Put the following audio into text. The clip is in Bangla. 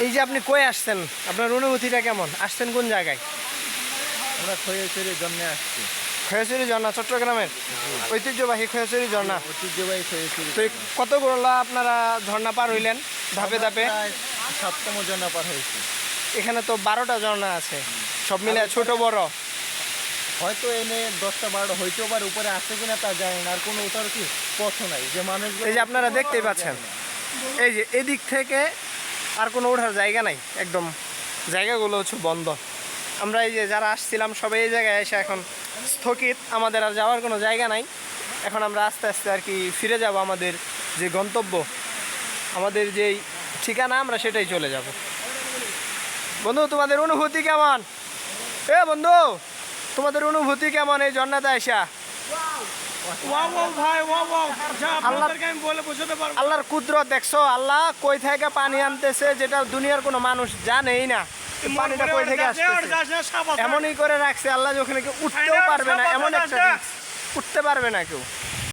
এই যে আপনি কই আসছেন, আপনার অনুভূতিটা কেমন? আসছেন কোন জায়গায়? আমরা খৈয়াছড়ির জন্য আসছি। খৈয়াছড়ি ঝর্ণা চট্টগ্রামের ঐতিহ্যবাহী খৈয়াছড়ি ঝর্ণা। ঐতিহ্যবাহী খৈয়াছড়ি। তো এই কতগুলো আপনারা ঝর্ণা পার হইলেন ধাপে ধাপে? প্রায় 7তম ঝর্ণা পার হয়েছে। এখানে তো 12টা ঝর্ণা আছে, সব মিলে ছোট বড়। হয়তো এনে 10টা 12টা হইতেও পারে, উপরে আসছে কিনা তা জানি না। আর কোনো ওটার কি পথ নাই যে মানুষ। এই যে আপনারা দেখতেই পাচ্ছেন, এই যে এদিক থেকে আর কোনো ওঠার জায়গা নাই, একদম জায়গাগুলো হচ্ছে বন্ধ। আমরা এই যে যারা আসছিলাম সবাই এই জায়গায় এসে এখন স্থগিত, আমাদের আর যাওয়ার কোনো জায়গা নাই। এখন আমরা আস্তে আস্তে আর কি ফিরে যাব আমাদের যে গন্তব্য, আমাদের যেই ঠিকানা, আমরা সেটাই চলে যাব। বন্ধু, তোমাদের অনুভূতি কেমন? এ বন্ধু, তোমাদের অনুভূতি কেমন এই ঝর্ণাতে আসা? আল্লাহর কুদরত দেখছো? আল্লাহ কই থেকে পানি আনতেছে যেটা দুনিয়ার কোনো মানুষ জানেই না। পানিটা কই থেকে আসতেছে এমনই করে রাখছে আল্লাহ, যে ওখানে কেউ উঠতেও পারবে না, এমন একটা রিস্ক, উঠতে পারবে না কেউ।